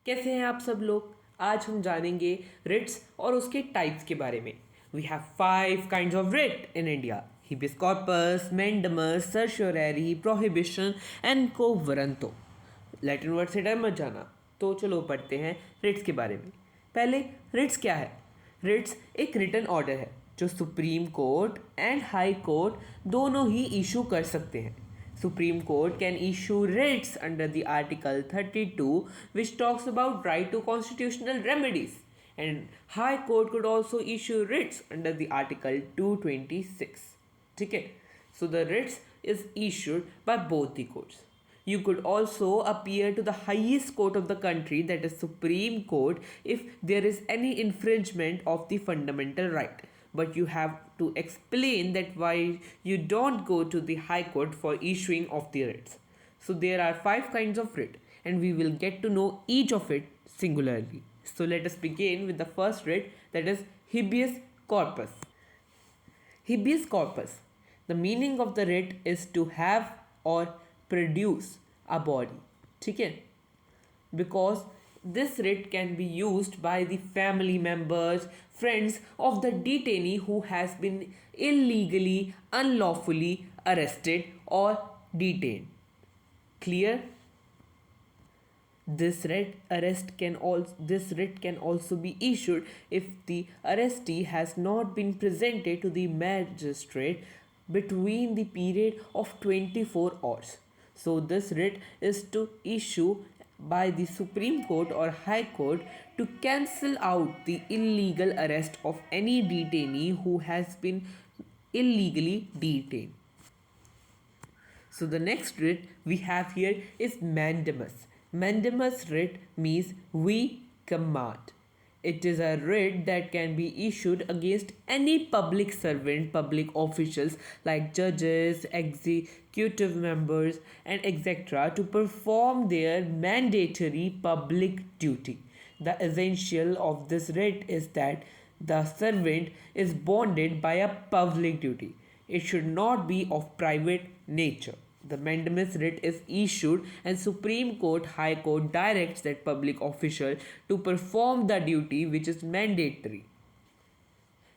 कैसे हैं आप सब लोग। आज हम जानेंगे रिट्स और उसके टाइप्स के बारे में। We have 5 kinds of writ in India: habeas corpus, mandamus, certiorari, prohibition and quo warranto. Latin word से डर मत जाना। तो चलो पढ़ते हैं रिट्स के बारे में। पहले रिट्स क्या है। रिट्स एक रिटन ऑर्डर है जो supreme court and high court दोनों ही इशू कर सकते हैं। Supreme Court can issue writs under the Article 32, which talks about right to constitutional remedies, and High Court could also issue writs under the Article 226. ठीक है, so the writs is issued by both the courts. You could also appear to the highest court of the country, that is Supreme Court, if there is any infringement of the fundamental right. But you have to explain that why you don't go to the high court for issuing of the writs. So there are 5 kinds of writ and we will get to know each of it singularly. So let us begin with the first writ, that is habeas corpus. Habeas corpus. The meaning of the writ is to have or produce a body. ठीक है, because this writ can be used by the family members, friends of the detainee who has been illegally, unlawfully arrested or detained. Clear? This writ can also be issued if the arrestee has not been presented to the magistrate between the period of 24 hours. So this writ is to issue by the Supreme Court or High Court to cancel out the illegal arrest of any detainee who has been illegally detained. So the next writ we have here is mandamus. Mandamus writ means we command. It is a writ that can be issued against any public servant, public officials like judges, executive members, and etc. to perform their mandatory public duty. The essential of this writ is that the servant is bonded by a public duty. It should not be of private nature. The mandamus writ is issued and Supreme Court, High Court directs that public official to perform the duty which is mandatory.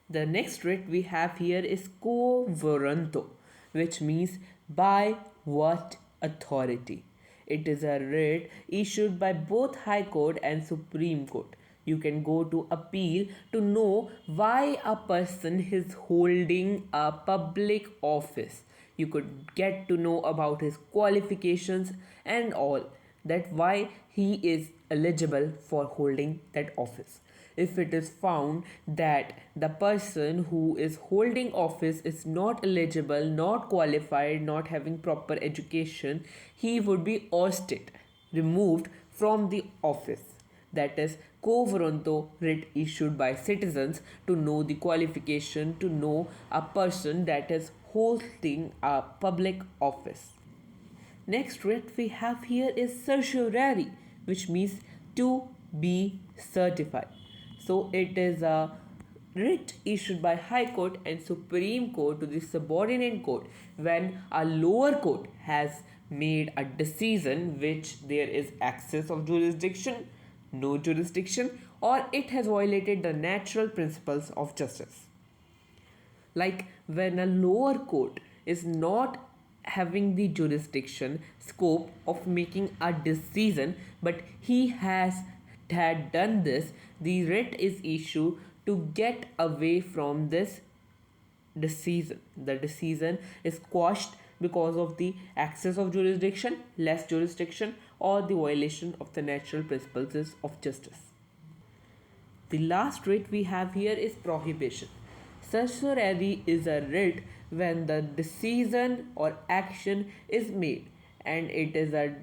The next writ we have here is quo warranto, which means by what authority. It is a writ issued by both High Court and Supreme Court. You can go to appeal to know why a person is holding a public office. You could get to know about his qualifications and all, that why he is eligible for holding that office. If it is found that the person who is holding office is not eligible, not qualified, not having proper education, he would be ousted, removed from the office. That is quo warranto writ issued by citizens to know the qualification, to know a person that is holding a public office. Next writ we have here is certiorari, which means to be certified. So it is a writ issued by High Court and Supreme Court to the subordinate court when a lower court has made a decision which there is access of jurisdiction, no jurisdiction, or it has violated the natural principles of justice. Like when a lower court is not having the jurisdiction scope of making a decision, but he had done this, the writ is issued to get away from this decision. The decision is quashed because of the excess of jurisdiction, less jurisdiction, or the violation of the natural principles of justice. The last writ we have here is prohibition. Certiorari is a writ when the decision or action is made, and it is a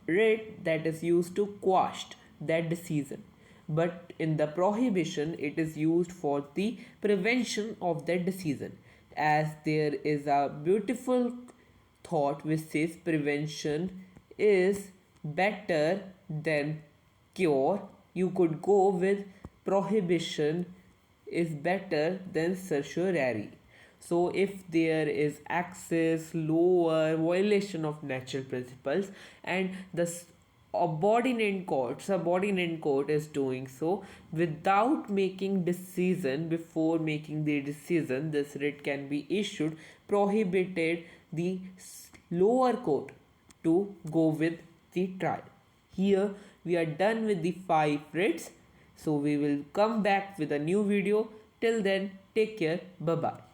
writ that is used to quash that decision. But in the prohibition, it is used for the prevention of that decision, as there is a beautiful thought which says prevention is better than cure. You could go with prohibition is better than certiorari. So if there is excess, lower, violation of natural principles, and the subordinate court is doing so without making decision. Before making the decision, this writ can be issued, prohibited the lower court to go with the trial. Here we are done with the 5 writs, so we will come back with a new video. Till then, take care. Bye bye.